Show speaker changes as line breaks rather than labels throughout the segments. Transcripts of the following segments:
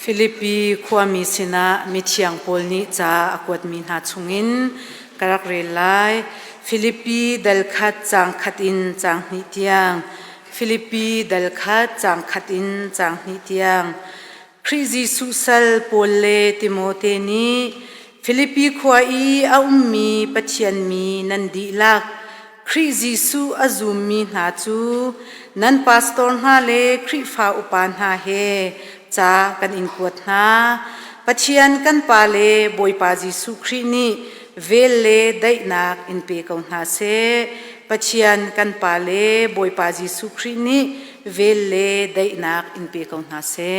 Philippi Kwami Sina Mithiang Polni Cha Akwat Min Ha Chungin Karak Relai Philippi Dalkhat Chang Khatin Chang Nitiang Philippi Dalkhat Chang Khatin Chang Nitiang Krizi Susal Pole Timote Ni Philippi Kwai Aummi Pathianmi Nandi Lak Krizi Su Azumi Nachu Nan Pastor Hale Krifa Upan Ha He Cha kan input na pathian kan pale boy pa Jesu Krini vele dainak inpe kaun ha se pathian kan pale boy pa Jesu Krini vele dainak inpe kaun ha se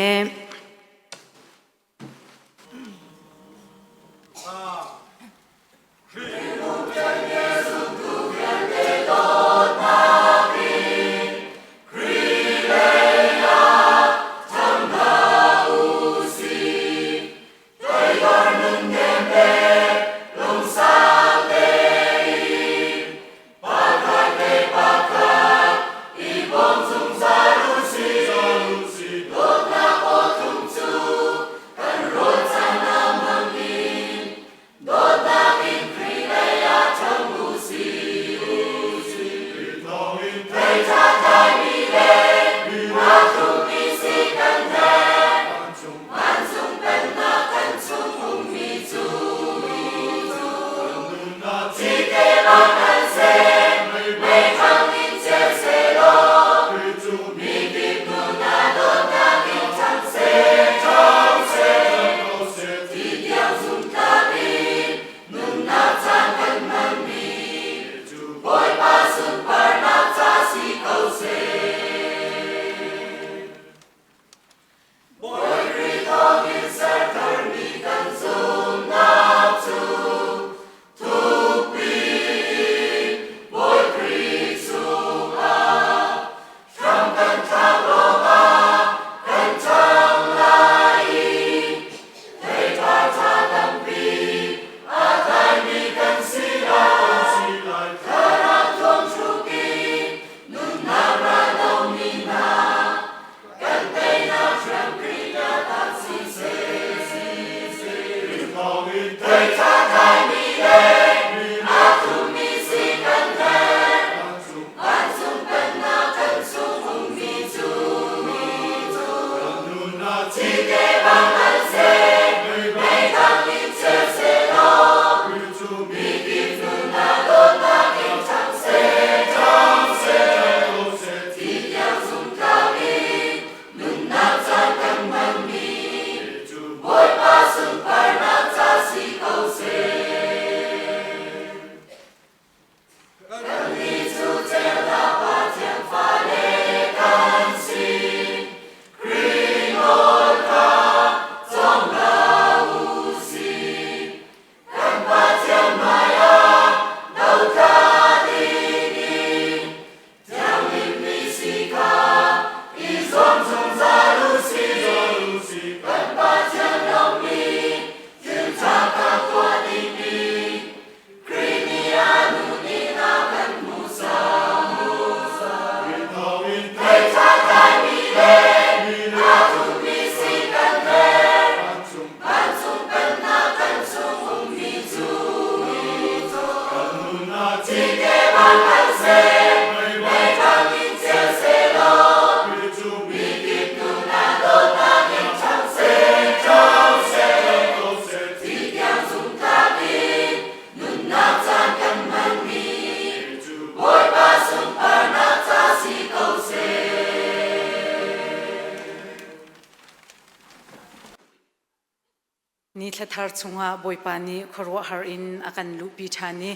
ni thar chunga boipani khorwa har in akan lupi thani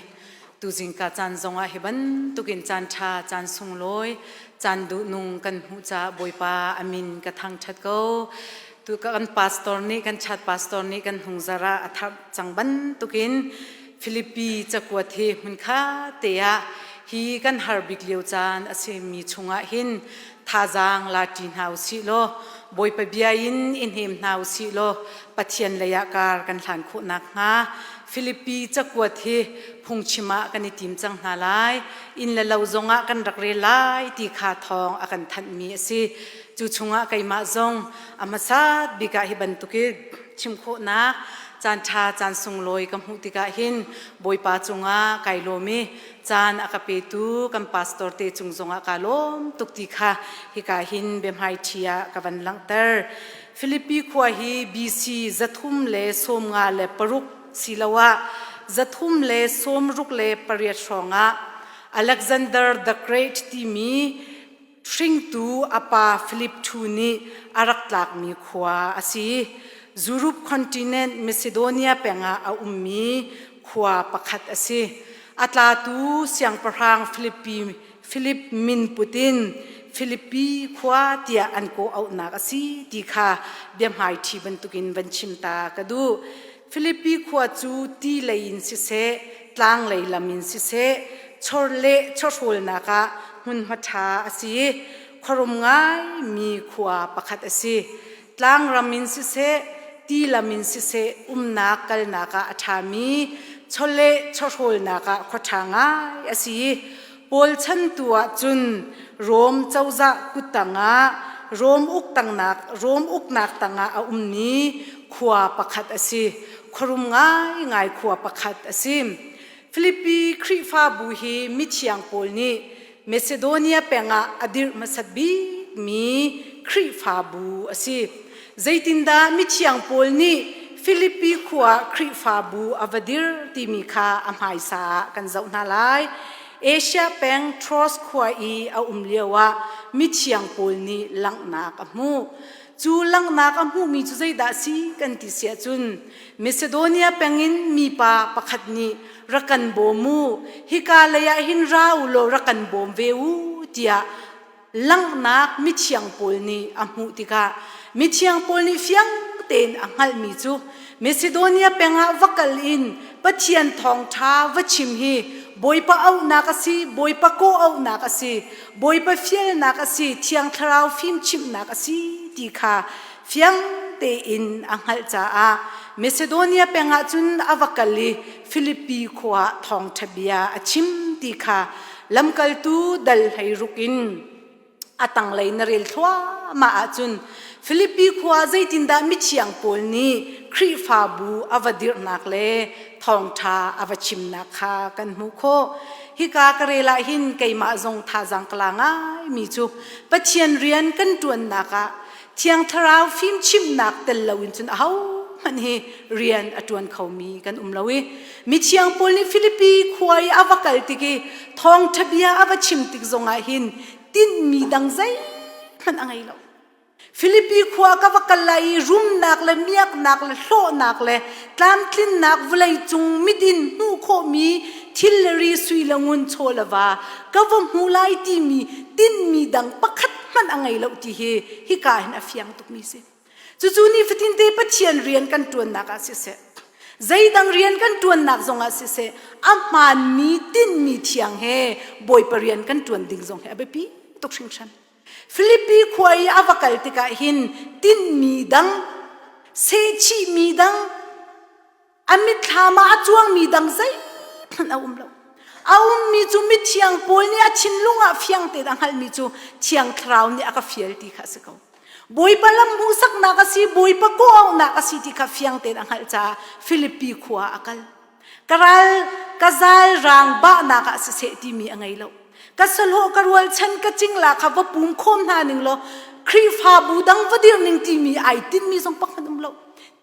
tujingka chan zonga heban tukin chan tha chan sungloi chan du nung kan hu cha boipa amin ka thang that ko tu kan pastor ni kan chat pastor ni kan hungzara athak changban tukin Philippi chakwathe hunkha teya hi kan harbik leu chan asemi chunga hin thajang latin house lo boipa biain inhem house lo pathian leya kar kan hlan khu nak nga Philippi chakwathe phungchima kan tim chang nalai in la lo zonga kan rakre lai ti kha thong akan than mi si chu chunga kaima zong amasat bika hi bantukil chimkho na chan tha chan sungloi kam hutika hin boipa chunga kailomi chan akapetu kam pastor te chungzonga kalom tukti kha hika hin bemhai thia kavan langtar Philippi khwa hi BC zathum le somnga le paruk silawa zathum le somruk le pariat shonga Alexander the Great timi Shring tu apa Philip tu ni arak tlak mi khwa asi Zurup continent Macedonia penga a ummi khwa pakhat asi atla tu siang parhang Philip min Putin Philippi khwa tia anko au nak asi ti kha bemhai thi bantukin banchimta kadu Philippi khwa chu ti lein si se tlang lei lamin si se chorle chorhol naka hun matha asi khorum ngai mi khwa pakhat asi tlang ramin si se ti lamin si se umna kal naka athami chole chorhol naka khothanga asi pol chan tua chun rom chauza kutanga rom uk nak tanga a umni khwa pakhat asi khorum ngai khwa pakhat asim Philippi khrifa buhi michiang polni Macedonia penga adir masatbi mi khrifa bu asi zaitinda michiang polni Philippi khwa khrifa bu avadir timikha amhaisa kanzau nalai Asia peng Tros khwa I a umlewa michiang polni langna kamu chu langna kamu mi chu zaida si kanti sia chun Macedonia pengin mi pa pakhatni rakan bomu hikalaya hin raulo rakan bom veu tia langna michiang polni amu tika michiang polni fiang ten angal mi chu Macedonia penga vakal in pathian thong tha wachim hi boipa au nakasi boipa ko au nakasi boipa fiel nakasi thiang tharau phim chim nakasi tikha fiang te in anghal cha a Macedonia penga chun avakali Philippi khwa thong thabia achim tikha lamkal tu dal hairukin atang leinaril thwa ma achun Philippi khwa zaitinda michiang polni khrifa bu avadir nakle thong tha avachim nakha kan mu kho hika karela hin keima zong tha jang klanga mi chu pathian rian kan tuan naka thiang tharau phim chim nak tel lawin chun hau man hi rian atuan khomi kan umlawi michiang polni Philippi khwai avakal tiki thong thabia avachim tik zonga hin tin mi dang zai man angai lo Philippi khwa ka wakalai room nak le miak nak le hlo nak le tlam tlin nak vulai chung midin nu kho mi thilri sui langun cholawa kavam hulai ti mi tin mi dang pakhat man angai lo ti hi ka hin afiang tuk mi se chu ni fitin te pathian rian kan tuan naka se se zaidang rian kan tuan nak zonga se se aman mi tin mi thiang he boy parian kan tuan ding zong he abepi tok sing chan Philippi khwai avakal tika hin tin mi dang se chi mi dang amit thama achuang mi dang zai phan lo mi chu mi thiang pol ni achin lunga fiang te dang hal mi chu thiang thrau ni aka fiel ti kha se ko boy palam musak na ka si boy pa ko na ka si ti kha fiang te dang hal cha Philippi khwa akal karal kazal rang ba na ka se ti mi angai lo kasalo karwal chan ka chingla kha wa pum khom na ning lo khrifa budang vadir ning ti mi ai tin mi song pakhanum lo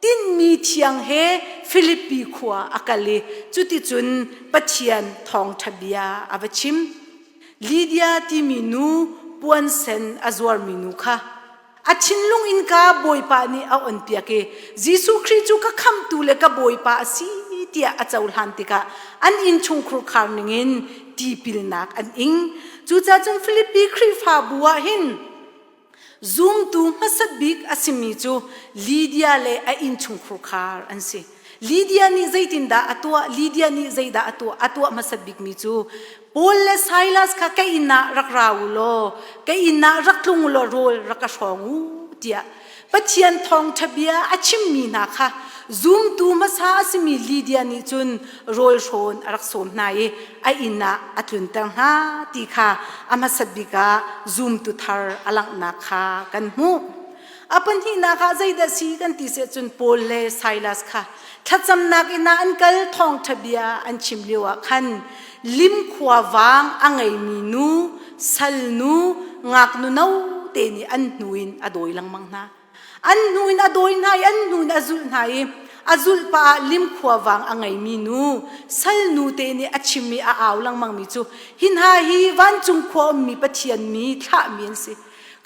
tin mi thiang he Philippi khwa akali chuti chun pathian thong thabia avachim Lydia ti minu puan sen azwar minu kha achin lung in ka boipa ni a on pia ke Jisu Christ chu ka kham tu le ka boipa si tia achaul hantika an in chung khur khar ningin ti pilnak an ing chu cha chung Philippi khrifa buwa hin zoom tu masat big asimi chu Lydia le a in chung khur khar an si Lydia ni zaitinda atwa Lydia ni zaida atwa masat big mi chu Paul le Silas ka kaina rakraulo kaina raklungulo rol rakashongu tia ปะเทียนทองทะเบียอาชิมมีนะคะซูมตูมาซาสิมีลีเดียนิจุนโรลโชนรักสมนายไออินนาอัตุนตังฮาตีค่ะอามาสับบิกาซูมตุทาร์อลังนาคากันหูอาปันที่นาคาใจดัสีกันติเสจุนโปลเลไซลัสค่ะถ้าจำนักอินาอันกัลทองทะเบียอันชิมเลียวคันลิมขวาวางอังไอมีนูสัลนูงักนูนาเตนีอันนูอินอโดยลังมังนาอันนูอินอโดยนายอันนูอินอจุลนายอจุลปาลิมขวาวางอังไงมีนูสัลนูเตนี่อชิมีอาลังมังมีจูหินหาฮีวันจุงขวามีปะเทียนมีท่ามีนสิ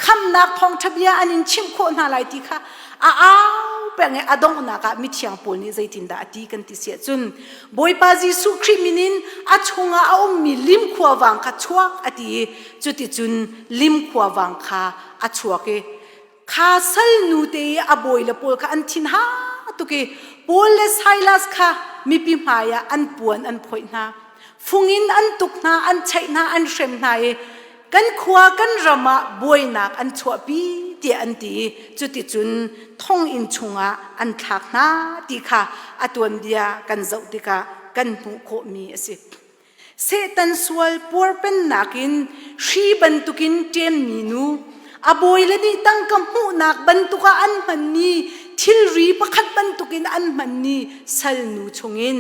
คำนักทองทะเบียอันนินชิมโคนาไรติค่ะเป็นไงอดงนักมิเทียงปูนี่ใจตินดาตีกันติเสียจุนบอยปาจิสุคริมินินอัชงอามีลิมขวาวางค่ะชัวอดีจุติจุนลิมขวาวางค่ะอัชัวเกข้าสัลนูเตยอบอยละปูค่ะอันทินหาตุกีโปเลสไฮลัสค่ะมีพิมายาอันปวนอันพอยนาฟุงินอันตุกนาอันใช้นาอันเชมนายกันขวากันรำมาบวยนักอันชัวปีเตียอันตีจุดที่จุนท่องอินชงะอันทักนาตีค่ะอัตวันเดียกันเจ้าตีค่ะกันหูโคมีสิเซตันสวลปัวเป็นนักินชีบันตุกินเตียนมีนูอบอยเลนี่ตั้งกำหูนักบันตุกอันมันนี่ทิลรีประคัดบันตุกินอันมันนี่สัลนูชงอิน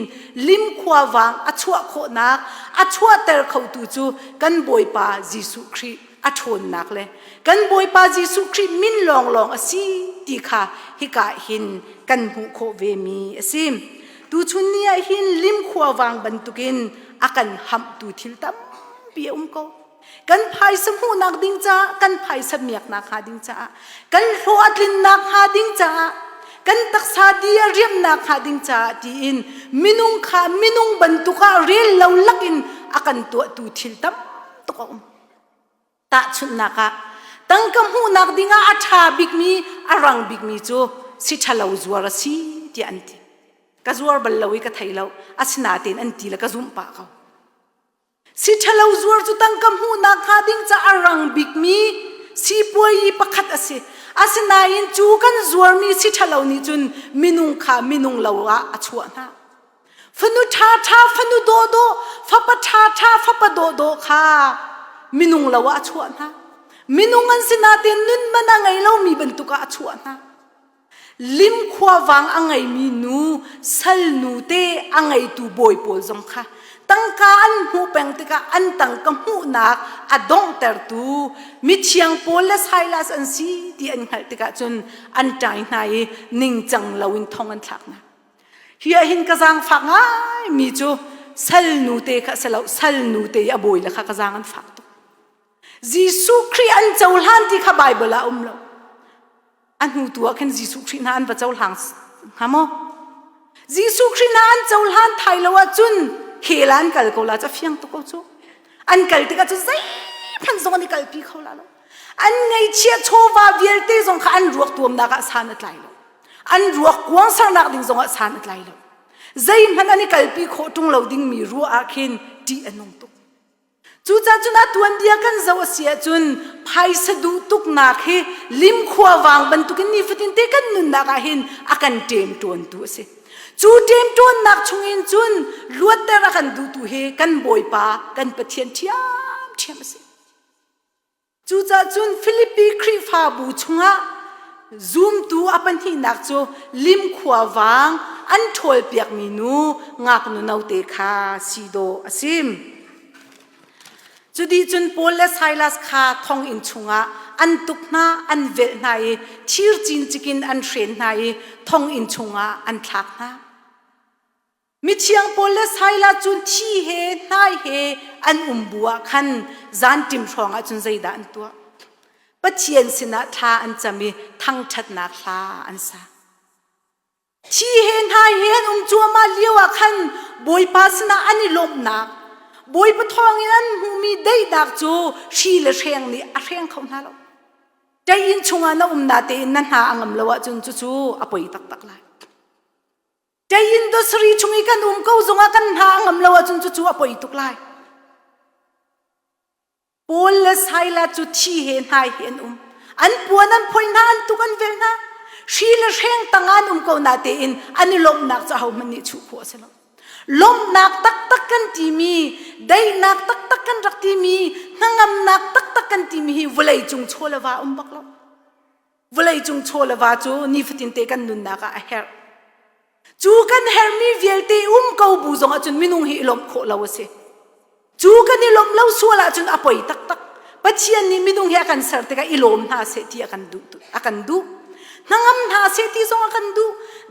ลิมขวาวางอัชวะโคนักอัชวะเตอร์เขาตูจูกันบอยปาจิสุครีอัชวนนักเลยกันบอยปาจิสุครีมินลองอสีตีค่ะฮิกาหินกันหูโคเวมีอสิมตูชุนเนี่ยหินลิมขวาวางบันตุกินอากันหัมตูทิลตัมเปียก็กันไพ่สมูนักดิ้งจ้ากันไพ่สมียกนักหาดิ้งจ้ากันโรอัดลินนักหาดิ้งจ้ากันตักษาดีเรียมนักหาดิ้งจ้าที่อินมินุงข้ามินุงบรรทุกเรียลเหล่าลักอินอากันตัวตูทิลตัมตุกตาชุนนักตั้งกำหูนักดิ้งอาชาบิกมีอารังบิกมีจูสิชะลาวจวรสีที่อันที่กจวรบัลลาวิกไทยเราอาสนาเตนอันที่ละกจุมปากเขาสิทลาวจวรจุตังกำหูนักหาดิ้งจะอารังบิกมีสิป่วยประคัดอาสนาอินจูกันจวรมีสิทลาวนี่จุนมินุงข้ามินุงลาวะอชวนะฟนุชาฟนุโดโดฟัปชาฟัปโดโดข้ามินุงลาวะอชวนะมินุงอันสินาเตนนุนมันอังไงเรามีบรรทุกอชวนะลิมขวาวางอังไงมีนูสัลนูเตอังไงตูบอยปอลจงค่ะตั้งการหูแปงติกาอันตั้งกำหูนักอดงเตอร์ตูมิเชียงโพลและไซลัสอันซีที่อันหัดติกาจนอันใจในนิ่งจังลาวินทองอันทักนะเฮียหินกระซังฝักง่ายมีจูสัลนูเตค่ะสัลนูเตอบอยละค่ะกระซังอันฝักตุจิสุครีอันเจ้าหลานที่ข้าไบเบิลละเราอันหูตัวแค่จิสุครีนอันพระเจ้าหลานฮะโมจิสุครีนอันเจ้าหลานไทยละว่าจุนเฮลันกัลโกลาจะเฟียงตุกจูอันกัลติกาจะใจพันสองอันกัลปีเขาละอันไงเชียโชวาเวียลเตจงข้าอันรวกตัวนักสานตไลล์อันรวกกวางสังนักดิ่งจงสานตไลล์ใจมันอันนี้กัลปีเขาตรงเราดิ่งมีรัวอาคินดีอันนงตุจูจ้าจุนตัวเดียกันจะว่าเสียจุนไพ่สะดุตุกนักเฮลิมขวาวางบรรทุกินนิฟตินเตกันนุนนักหินอากันเต็มตัวตัวเสจูเต็มตัวนักชงอินจุนลวดแต่ละกันดูตัวเฮกันบอยปากันปะเทียนเทียมสิจูจ้าจุนฟิลิปปีครีฟาบูชงะซูมตัวอปันที่นักจูลิมขวาวางอันทอลเปียกมีนูงักนูนาวเตคาซีโดอซิมจุดีจุนโพลและไซลัสคาทองอินชงะอันตุกนาอันเวนัยชีร์จินจิกินอันเชนนัยทองอินชงะอันทักนามิเชียงโพลและไซลัสจุนที่เฮนายเฮอันบัวขันจานติมชงะจุนใจด่านตัวปัจเจียนสินะทาอันจะมีทั้งชัดนักลาอันซาที่เฮนายเฮอันจัวมาเลี้ยวขันบอยปัสนาอันนี้ลมนักบอยปะทองยันหูมีได้ดักจูชีละเชียงนี่อาเชียงเขาหน้าเราใจอินชงอานานาเตอินนั่นหาอังมละวะจุนจูอภัยตักไลใจอินตัวสรีชงอีกันเขาจงอากันหาอังมละวะจุนจูอภัยตุกไลปูลและไซลาจูที่เห็นหายเห็นอันปวนันพอยนานตุกันเวลนะ ชีละเร่งตั้งงานก็นาเตอินอันนี้ลมนักจะเอามันนี่ชุกหัวเสนาลมนักตักกันที่มีได้นักตักกันรักที่มีนั่งนักตักกันที่มีเวลาจุงโชลว่าบักลเวลาจุงโชลว่าจูนี่ฟตินเตกันนุนนักเฮร์จูกันเฮร์มีเวลเตเขาบูจงจนมินุงฮิลมโคลาวเสจูกันนี่ลมเล่าสัวละจนอภัยตักปัจเจียนนี่มินุงฮิอากันเสร์ตกันอิลมนาเสที่อากันดูนั่งนาเสที่จงอากันดู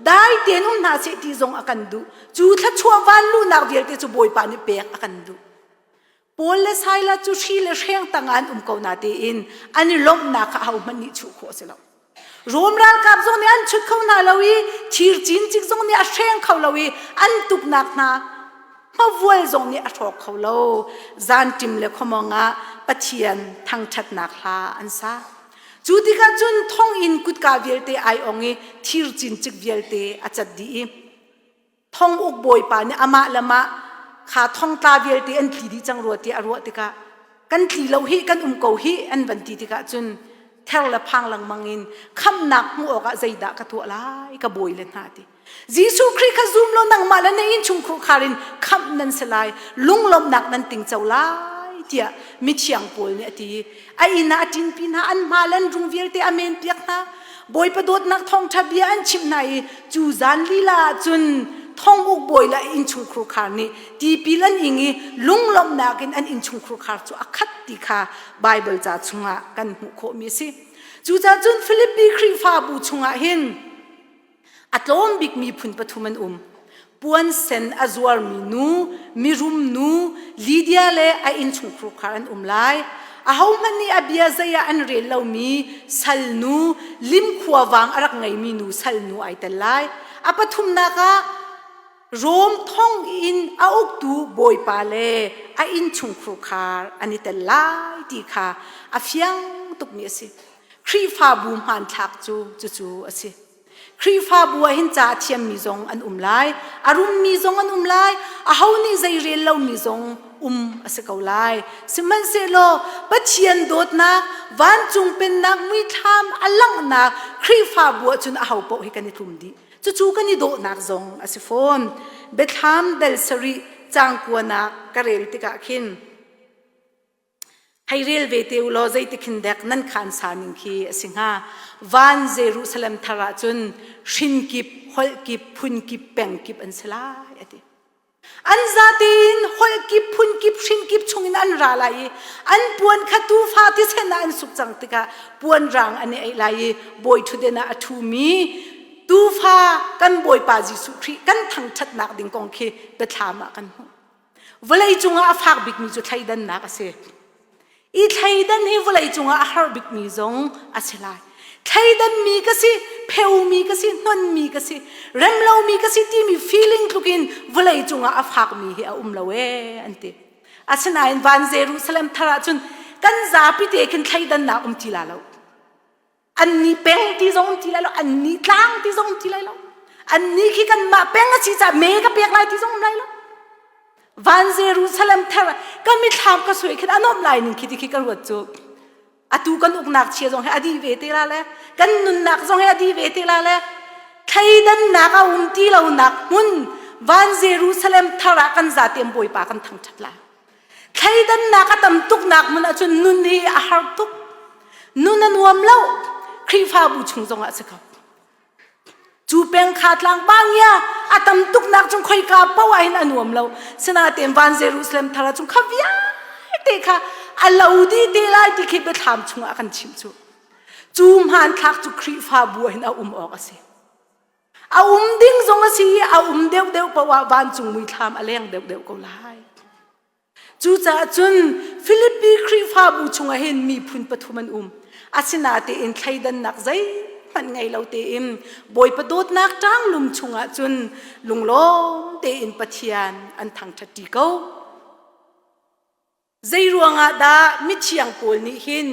ได้เตียนนาเสที่จงอากันดูจูทัดชัววันลูนักเวลเตจูบอยปานิเปียกอากันดูปอลเลสไฮละจูชีเลเชียงตั้งงานเขานาเตอินอันนี้ลมนักเอามันนี่ชุกหัวเสลารวมรักกับจงนี่อันชุดเขานาลาวีทีร์จินจิกจงนี่อัเชียงเขาลาวีอันตุกนักนามาวัวจงนี่อัชอกเขาลาจานจิมเลขมองะปัจเจียนทั้งชัดนักลาอันซาจูดิกาจุนท่องอินกุดกาเวลเตไอองเอทีร์จินจิกเวลเตอาจัดดีท่องอุกบอยปานี่อามาละมาขาท่องตาเวลเตอันทีดีจังรัวเตอรัวติกากันทีเราฮีกันเกาฮีอันวันทีติกาจุนเทลละพังหลังมังอินคำหนักหัวกะใจด่ากระตัวลายกระบอยเลนหาติยิสุคริขจุมโลนังมาแล้วในอินชุงครูคารินคำนั้นสลายลุงลมหนักนั้นติงเจ้าลายเดียมิเชียงปอลเนี่ยทีไอ้นาจินปีนาอันมาแล้วรุงเวลเตอเมนเปียกนะบอยประโดดนักท่องทะเบียนชิมในจูจานลีลาจุนท่องอุกบอยละอินชุงครูคานี่ทีปีลันอิงลุงลมนักอันอินชุงครูคาจูอักขัดติค่ะไบเบิลจ่าชุงะกันหุโคมิสิจูจ่าจุนฟิลิปปีครีฟาบูชุงะหินอัตโลมบิกมีพุนปฐุมันปวนเซนอจวร์มีรุมนูลีเดียเลไออินชุงครูคาอันไลอาหามันนี่อบิยาใจอันเรลเรามีสัลนูลิมขวาวางอรักไงมีนูสัลนูไอแต่ไลอาปฐุมนักโรมท่องอินอาอุกตูบอยปาเลไออินชุงครูคาอันนี้แต่ไลดีค่ะอาฟยังตุกมีสิครีฟาบูมันทักจูสิครีฟาบัวหินจ่าเทียมมีจงอันไลอารุมมีจงอันไลอาหานี่ใจเรียนเรามีจงสิเกาไลสิมันเซโลปัจเจียนโดดนักวันจุงเป็นนักมีทามอลังนักครีฟาบัวจุนอาหาปอกให้กันนิทุมดีจู่กันนี่โดดนักจงสิฟอนเบทามเดลสรีจางกัวนักกระเรลติกาขินให้เรียลเวทีอุโลใจติคินเด็กนั่นขันสานิงคีสิงหาวันเยรูซาเล็มทาราจุนชินกิบฮอลกิบพุนกิบแปงกิบอันสลายอันซาตินฮอลกิบพุนกิบชินกิบชงอินอันราลายอันปวนขัตูฟาติเซนอันสุกจังติกาปวนรังอันนี้ไอลายบอยทุเดนะอัทูมีตูฟากันบอยปาจิสุครีกันทั้งชัดนักดิ่งกองเคเปทามากันเวลาจุงอาฟักบิกมีจุดไทยดันนักเสอีไทยดันให้เวลาจุงอาฮาร์บิกมีจงอาเซลายไทยดันมีก็สิเพลมีก็สินนมีก็สิเริ่มเรามีก็สิที่มี feeling ทุกินเวลาจุงอาฟักมีเฮอาเราเออันเตอาเซนายวันเยรูซาเล็มทาราจุนกันซาปิเตกันไทยดันนักทีละเราอันนี้เป็นที่จงทีละเราอันนี้ตั้งที่จงทีละเราอันนี้คิดกันมาเป็นก็สิจะเมก็เปียกไรที่จงไรเราวันเยรูซาเล็มทาราก็มีทำก็สวยขึ้นอันนั้นลายหนึ่งคิดที่กันวัดจูอาตูกันอุกนักเชียร์จงให้อดีเวทีละเลยกันนุนนักจงให้อดีเวทีละเลยไทยดันนักเอาที่เรานักมุนวันเยรูซาเล็มทารากันจัดเตรียมบอยปากันทั้งชัดละไทยดันนักตั้มตุกนักมุนอาจจะนุนที่อาหารตุกนุนนัวมเล่าครีฟ้าบูชงจงอาศัยเขาจูเป็นขาดหลังบางยาอาตั้มตุกนักจงคอยกาเป้าไว้นันวมเล่าสนาเตรียมวันเยรูซาเล็มทาราจงขวิยาเตะค่ะอัลลอฮ์ดีเดลัยที่คิดไปทำช่วงอาการชิมจูมหันทักจูครีฟ้าบัวเห็นเอาออกสิเอาดิ้งจงสิเอาเดียวเพราะว่าวันจุงมือทำอะไรอย่างเดียวก็ไล่จูจ่าจุนฟิลิปปีครีฟ้าบัวช่วงเห็นมีพุนปฐุมันอาศินาเตอินไทยดันนักใจมันไงเราเตอินบอยประโดดนักจ้างลุมช่วงจุนลุงล้อเตอินปะเทียนอันทางทัดดีเก้าใจรวงอาดามิเชียงปอลนี่หิน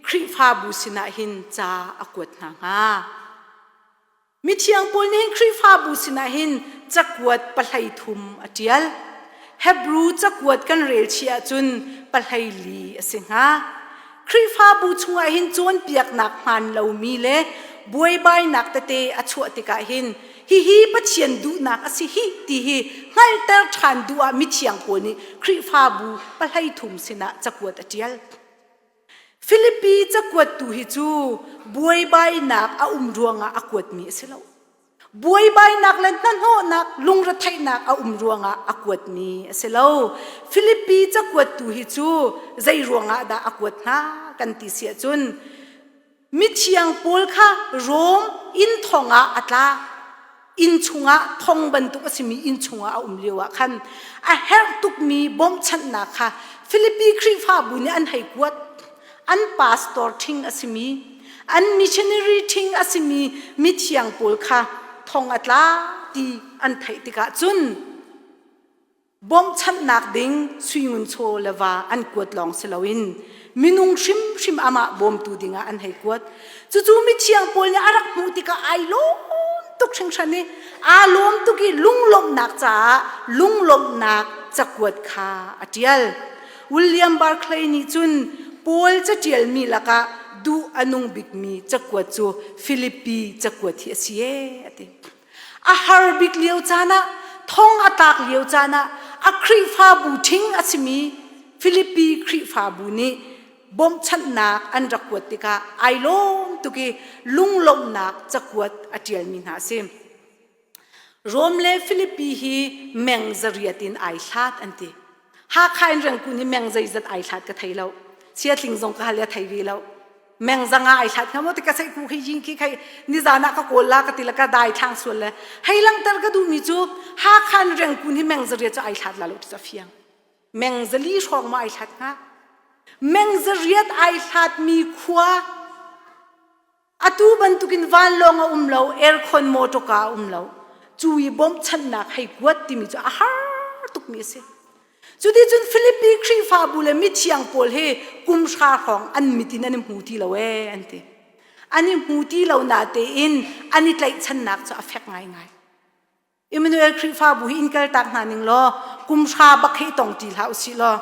ครีฟ้าบูสินาหินจ่าอากวดนางามิเชียงปอลนี่ครีฟ้าบูสินาหินจักวดปะไลทุมอเดียลเฮบรูจักวดกันเรลเชียจุนปะไลลีสิงหาครีฟ้าบูชงหินจวนเปียกหนักมันเรามีเล บวยใบหนักเตะอชวติกาหินฮีปัจเจียนดูนักอสิฮีตีฮีไงเตอร์ชันดูมิเชียงปูนี่คริฟาบูปะให้ถุมสินะจะกวดเจียลฟิลิปปีจะกวดตูฮิจูบวยใบหนักรวงกวดมีสิแล้วบวยใบหนักเล่นนั่นโหนักลุงระไทยหนักรวงกวดมีสิแล้วฟิลิปปีจะกวดตูฮิจูใจรวงดากวดนะกันติเสียจุนมิเชียงปูลค่ะโรมอินทองอัตลาอินชุงทองบรรทุกสิมีอินชุงเลียวขันเฮรตุกมีบอมชันนักค่ะฟิลิปปีคริฟาบุญอันให้กวดอันพาสตอร์ทิ้งสิมีอันมิชชันนารีทิ้งสิมีมิเชียงปูลค่ะทองอัตลาตีอันไทยติกาจุนบอมชันนักดิ่งสุยงุนโชเลวาอันกวดลองเซลวินมินุงชิมอามาบอมตูดิ่งอันให้กวดจู่มิเชียงปูลเนี่ยอารักมูติกาไอโลตุกเชิงชันนี่ลมตุกีลุงลมหนักจ้าลุงลมหนักจะกวดขาอเจียลวิลเลียมบาร์คเลย์นี่จุนปูลจะเจียลมีละกะดูอนุงบิกมีจะกวดจูฟิลิปปีจะกวดที่เสียติฮาร์บิกเลียวจานะทองอัตากเลียวจานะคริฟาบูทิ้งสิมีฟิลิปปีคริฟาบูนี่บอมชันนักอันรักกวดติกาไอลมตุกีลุงลมนักจะกวดอเจียลมินาซิมโรมเลฟิลิปปีฮีแมงจริยตินไอชาดอันตีหากใครเรื่องกุนี่แมงจริยตไอชาดก็ไทยเราเสียทิ้งทรงก็หาเลียไทยวีเราแมงจังไอชาดเขาบอกติกาใส่กูให้ยิงขี้ใครนิจานะก็โกลาก็ติละก็ได้ทางส่วนเลยให้ลังเตอร์ก็ดูมิจูหากใครเรื่องกุนี่แมงจริยจะไอชาดละลุจะเฟียงแมงจลีชองมาไอชาดนะแมงจริยไอชาดมีขวาตูบันตุกินวันลงเราเอร์คอนโมโตกาเราจูยบอมชันนักให้กวดติมิจูฮาร์ตุกมีเสจุดที่จุนฟิลิปปีคริฟาบุเลมิเชียงโพลเฮกุมชาของอันมิตินันมูตีเราอันเตอันนี้มูตีเราหน้าเตอินอันนี้ไล่ชันนักจะอัฟเฟกง่ายอิมนูเอลคริฟาบุอินเกลตักนานิงล้อกุมชาบักให้ตรงตีเขาสิล้อ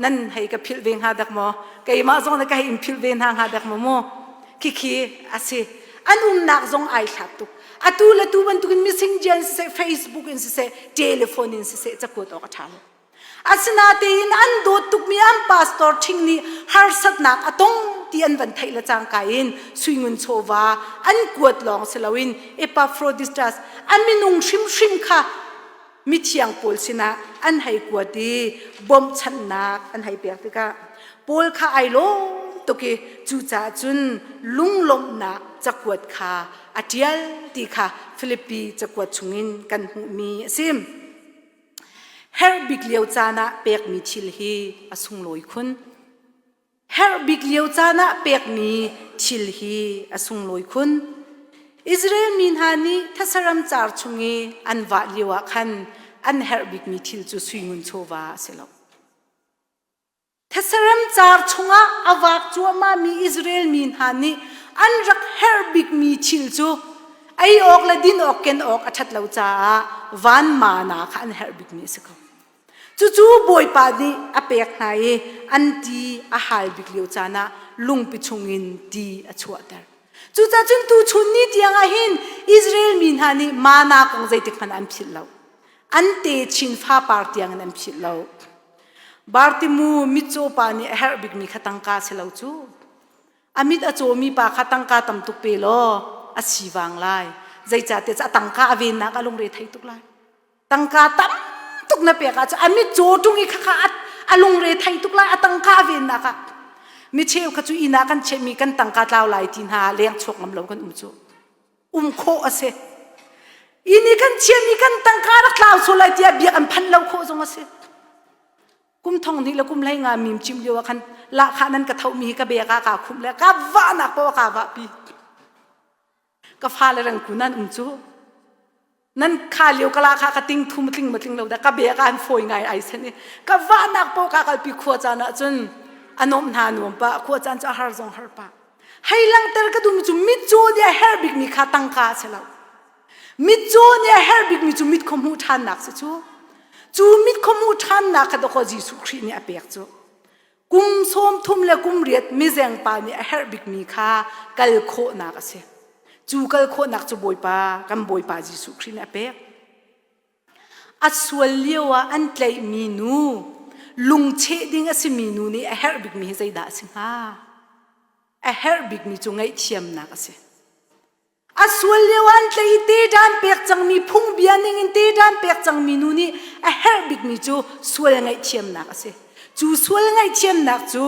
นั่นให้กับพิลเวงหาดักโมกับมาซงนักให้อิมพิลเวงหาดักโมคิอาเซอันนักซงไอชัดตุกตูละตูบันตุกินมิสซิงเจนเซเฟซบุ๊กอินเซเทเลโฟนอินเซจะกดออกทางสนาเตอินอันโดตุกมีอันพาสตอร์ทิ้งนี่ฮาร์สัตนักตงที่อันวันไทยละจางกายินสุยงุนโชวาอันกวดลองเซลวินเอปาโฟรดิสตัสอันมินุงชิมค่ะมิเชียงโพลสินะอันให้กวดดีบอมชันนักอันให้เปียกติกาโพลค่ะไอโลตุกีจูจ่าจุนลุงลมนักจะกวดค่ะอาเจียลตีค่ะฟิลิปปีจะกวดชุงินกันหูมีซิมเฮร์บิกเลียวจานะเปียกมีชิลฮีอสุงลอยคุณเฮร์บิกเลียวจานะเปียกมีชิลฮีอสุงลอยคุณอิสราเอลมินฮานีทัศรมจาร์ชุงีอันวะเลียวขันอันเฮร์บิกมีทิลจูสุยงุนโชวาเสลทัศรมจาร์ชุงอาวากจัวมามีอิสราเอลมินฮานีอันรักเฮร์บิกมีทิลจูไอออกละดินออกเกนออกอัชัดเหล่าจ้าวันมานาค่ะอันเฮร์บิกมีสิกจู่บอยปานีอเปียกไหนอันดีอาหารบิกเลียวจานะลุงปิชงอินดีอชัวเดอร์จู่จ้าจนตูชุนนี่ที่ยังหินอิสราเอลมินฮานีมานาคงใจติดมันอันพิลเลาอันเตชินฟ้าปาร์ตี้ยังอันพิลเลาบาร์ติมูมิโจปานีเฮร์บิกมีขัตังกาเสลาจู่อามิดอโจมีปาขัตังกาตำตุกเปโลอาชีวังไลใจจ่าเตจะตังกาอเวนนักอลงเรทัยตุกไลตังกาตำตุกนับเปียกอาจอามิดโจตุงอีกข้าอลงเรทัยตุกไลตังกาอเวนนักมิเชลขจูอินากันเชมีกันตังกาลาวไลตินหาเลี้ยงชกน้ำเหลวกันโจโคอาเซอินี่กันเชมีกันตังกาลักลาวโซไลที่เบียอันพันเหลวโคจงอาเซกุมทองนี่แล้วกุมไล่งามิมจิมเดียวกันละขานั้นกระเทามีกระเบียกากาคุมแล้วกาว่านักเพราะว่ากาวะปีก็ฟ้าเลยรังกุนันจูนั่นข้าเลี้ยวกะลาข้ากระติงทุ่มติงมาติงเราแต่กระเบียกันฝอยไงไอ้เสนี่ก็ว่านักเพราะกากาปีขวดจานะจนอนมนานุมปะขวดจานจะหารงหาปะให้ลังเตอร์ก็ดูมิจูมิจูเนี่ยเฮร์บิกมีขาตังกาเสลามิจูเนี่ยเฮร์บิกมิจูมิดคมูทานนักสิจูมิดคมูทานนักก็ต้องขอจีสุครีเนี่ยเปียกจูกุมส้มทุ่มและกุมเรียดมิเซงปาเนี่ยเฮร์บิกมีขากัลโคนักเส จูกัลโคนักจูบอยปากันบอยปาจิสุครินเปกอัศวลเลียวอันเตยมีนูลุงเชดิงอสิมีนูนี่เฮร์บิกมีใจด่าสิงาเฮร์บิกมีจูงไงเทียมนักสิอัศวลเลียวอันเตยตีดานเปกจังมีพุ่งเบียนิงตีดานเปกจังมีนูนี่เฮร์บิกมีจูสวลไงเทียมนักสิจูสวลไงเทียมนักจู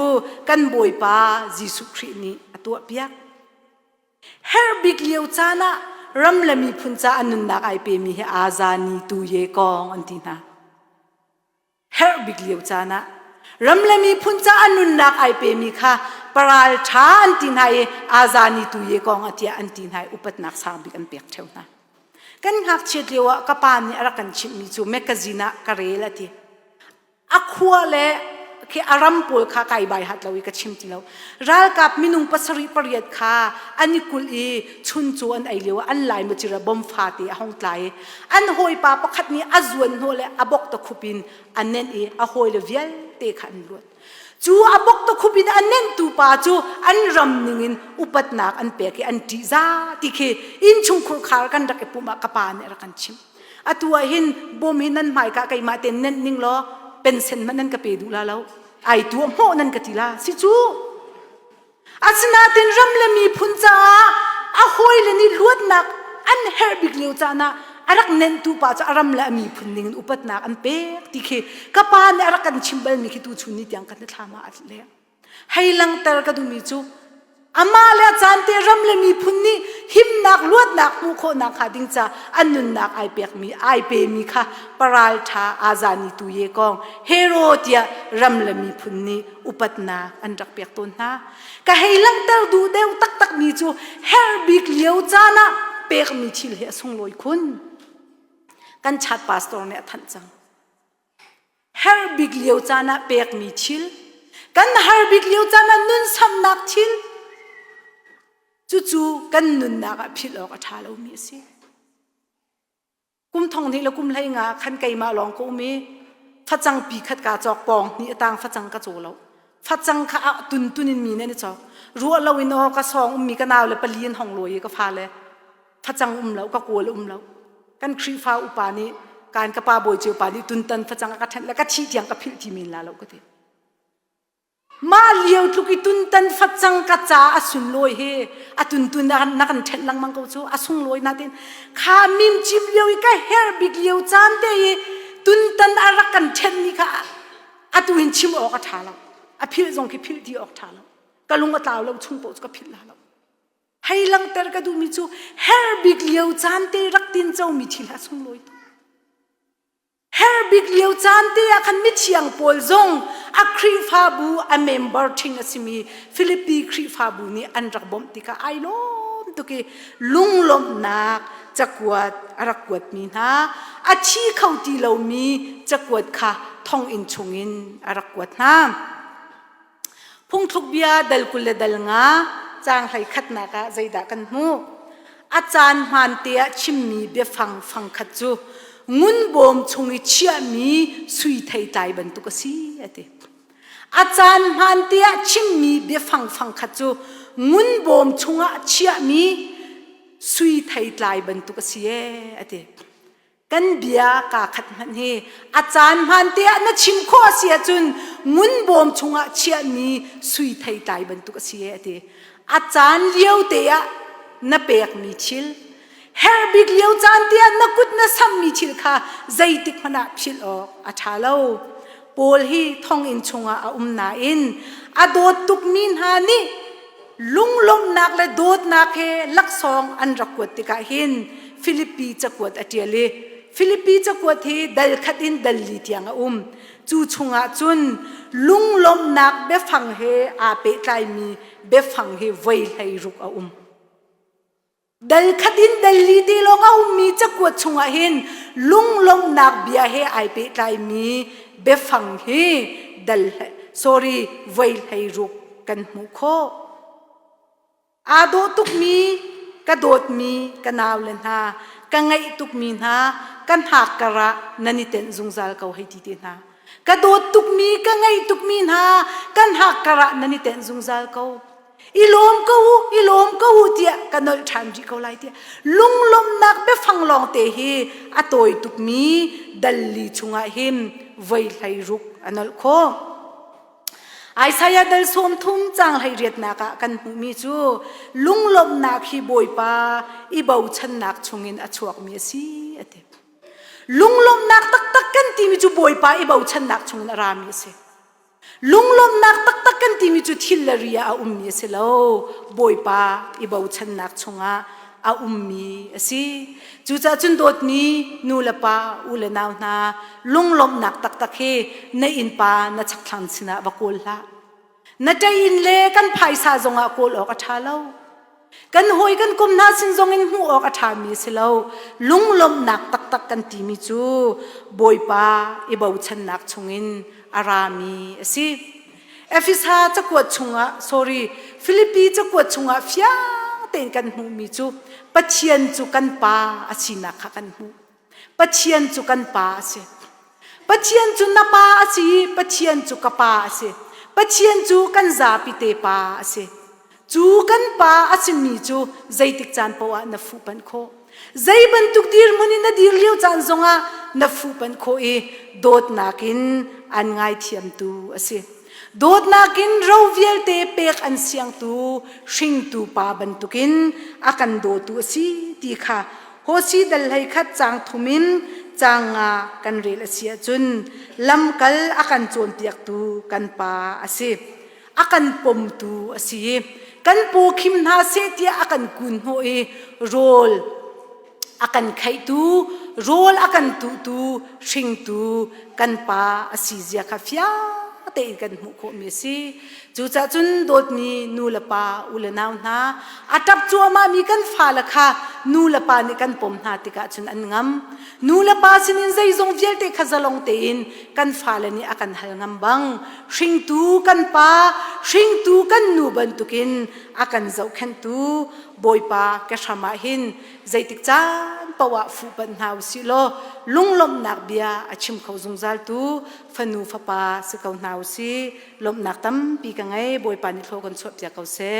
กันบอยปาจิสุครินนี่ตัวเปียกเฮร์บิกเลียวจานะรำละมีพุนจาอันนุนนักไอเปมีเฮอาซานีตูเยกองอันตินาเฮร์บิกเลียวจานะรำละมีพุนจาอันนุนนักไอเปมีค่ะปราลช้าอันตินายอาซานีตูเยกองอันที่อันตินายอุปนักสามบิกันเปียกเท่านั้นกันหักเชียดเลียวกับปานนี่รักกันชิมิจูเมกาจีน่ากระเรลทีอักขัวเล่แค่อารมณ์ปูลข้าไก่ใบหัดเราอีกชิมทีเรารัลกับมินุงปัสริปริยัดข้าอันนี้กุลีชุนจวนไอเลียวอันไหลมาจิระบอมฟาตีห้องไตอันหอยปาปะขัดนี้อจวนโหเลยอบกตะคุปินอันเน้นอหอยเลวิลเตขันล้วนจูอบกตะคุปินอันเน้นตูปาจูอันรำนิงินอุปนักอันเปียกอันดีซาติเคอินชุงคุขารกันรักปุ่มกปานรักันชิมอตัวหินบอมหินนั่นหมายกะไก่มาเต็นเน้นนิงล้อเป็นเซนมันนั่นกะเปดูลาแล้วไอตัวโมนั่นกติลาสิจูอาสนาเต็นรำเลมีพุนจาอาหอยเลนี่ลวดนักอันเฮร์บิกเลียวจานะอารักเน้นตูป้าจะอารำเลมีพุนนิงอุปนักอันเป๊กที่เคกปานอารักกันชิมเบลมีคิดตูชุนิดยังกันทามาอัดเล่ให้ลังเตอร์กันดูมีจูอามาเลจานเตรำเลมีพุนนี่หิมนักลวดนักมุโคนักขาดิ้งจ้าอันนุนนักไอเปียกมีไอเปมีค่ะปราลทาอาซานิตุเยกองเฮโรเดียรำเลมีพุนนี่อุปนักอันรักเปียกต้นนะก็ให้ลังเตอร์ดูเดวตักตักมีจูเฮร์บิกเลียวจานะเปียกมีชิลเฮส่งลอยคุณกันชัดพาสตอร์เนี่ยทันจังเฮร์บิกเลียวจานะเปียกมีชิลกันเฮร์บิกเลียวจานะนุนซ้ำนักชิลจู่ๆกันนุนนักพิลออกท้าเรามีสิกุมทองที่เรากุมไหลงาขันไก่มาลองกูมีฟัดจังปีขัดกาจอกปองนี่ต่างฟัดจังกระโจเราฟัดจังข้าตุนตุนินมีเนี่ยจอกรัวเราอินอกระซองมีกระนาวเลยปลีนห้องลอยก็ฟ้าเลยฟัดจังเราก็กลัวเลยเรากันครีฟ้าอุปานี้การกระปาโบยเจียวปานี้ตุนตันฟัดจังกระทันแล้วก็ชี้เทียงกับพิลที่มีลาเราก็เถอะมาเลี้ยวทุกิตุนตันฟัดจังกระจ้าอสุนลอยเฮอตุนตุนนักเทนลังมังกูจูอสุนลอยนาเดนข้ามิมจิบเลี้ยวอีกเฮร์บิกเลี้ยวจานเตยตุนตันอารักกันเทนนี่ค่ะอตุนชิมออกท้าเราอพิลจงคิพิลที่ออกท้าเรากะลุงกะตาวเราชุ่งโปก็พิลเราให้ลังเตอร์กะดูมิจูเฮร์บิกเลี้ยวจานเตรักตินเจ้ามิทิลาสุนลอยเฮร์บิกเลียวจานเตียขันมิเชียงปอลซงอัครีฟาบูอเมมเบอร์ทิงอสิมีฟิลิปปีครีฟาบูนี่อันรักบอมติกาไอลมตุกีลุงลมนักจักวดรักวดมีนะอาชีเขาตีเรามีจักวดค่ะท่องอินชงอินรักวดนะพุ่งทุกเบียดัลกุลดัลงาจางให้ขัดนักใจดักันหูอาจารย์มันเตียชิมมีเบียฟังขัดจูงุนบอมชงอิเชียมีสุยไทยใจบรรทุกสีเอติอาจารย์มันเตียชิมมีเบียฟังขัดจูงุนบอมชงอิเชียมีสุยไทยใจบรรทุกสีเอติกันเบียกาขัดมันเฮอาจารย์มันเตียนัชิมข้อเสียจุนงุนบอมชงอิเชียมีสุยไทยใจบรรทุกสีเอติอาจารย์เลี้ยวเตียนับเปียกมีชิลเฮร์บิกเลียวจานเตียนักุดนัสมีชิลค่ะใจติกมันพิลออกอาชาเลาโพลฮีท่องอินชงอานาอินอโดดตุกมินฮานี่ลุงลมนักและโดดนักเฮลักซองอันรักวดติกาหินฟิลิปปีจักวดอเทียเลฟิลิปปีจักวดที่ดัลขัดอินดัลลีที่ยังจูชงอาจุนลุงลมนักเบฟังเฮอาเปไกมีเบฟังเฮไวให้รุกดัลขัดินดัลลีตีลงเอามีจักวดชงหินลุงลมนักเบียเฮไอเปไกมีเบฟังเฮดัลsorry ไวให้รุกกันมุโคอาโดตุกมีกระโดดมีกันนาวเลนฮากันไงตุกมีนากันหักกระนันนิเตนซุงซาลเขาให้ทีเดียนากระโดดตุกมีกันไงตุกมีนากันหักกระนันนิเตนซุงซาลเขา ilom ko tia kanol thanji ko lai tia lunglom nak pe fanglong te hi atoi tukmi dalli chunga him voi lai ruk anol kho Isaiah dal som thum chang hai riat na ka kan hu mi chu lunglom nak hi boi pa I bau chan nak chungin achuak mi si ate lunglom nak tak kan ti mi chu boi pa I bau chan nak chungin ara mi se lunglom nak tak kan ti mi chu thillaria a ummi se lo boi pa I bau chan nak chunga a ummi asi chu cha chun dot ni nu la pa u le naw na lunglom nak tak he na in pa na chak thang china ba kol la na tai in le kan phai sa zonga kol ok atha lo kan hoi kan kum na sin zong in hu ok atha mi se lo lunglom nak tak kan ti mi chu boi pa I bau chan nak chungin arami asi Efisa chakwat chunga Philippi chakwat chunga fia ten kan hu mi chu pathian chu kan pa achina kha kan hu pathian chu kan pa se pathian chu na pa achi pathian chu ka pa se pathian chu kan za pi te pa se chu kan pa achi mi chu zaitik chan pawa na fu pan kho zai ban tuk dir muni na dir liu chan zonga na fu pan kho e dot nakin an ngai thiam tu ase dot nakin roviel te pek an siang tu shing tu pa ban tukin akan do tu si ti kha hosi dal hai khat chang thumin changa kan rel asia chun lamkal akan chon tiak tu kan pa ase akan pom tu asi kan pu khim na se tia akan kun ho e rol akan khai tu rol akan tu shing tu kan pa asi zia kha fia te kan mu ko mi si chu cha chun dot mi nu la pa u la naw na atap chu ma mi kan fa la kha nu la pa ni kan pom na ti ka chun an ngam nu la pa sinin zai zong vial te khazalong te in kan fa la ni akan hal ngam bang shing tu kan pa shing tu kan nu ban tukin akan zau khan tu boi pa ka shama hin zai tik chan pawa fu ban hau si lo lunglom nak bia achim khau zung zal tu fanu fa pa se kau nau si lom nak tam pi ka ngai boi pa ni thlo kan chop ya kau se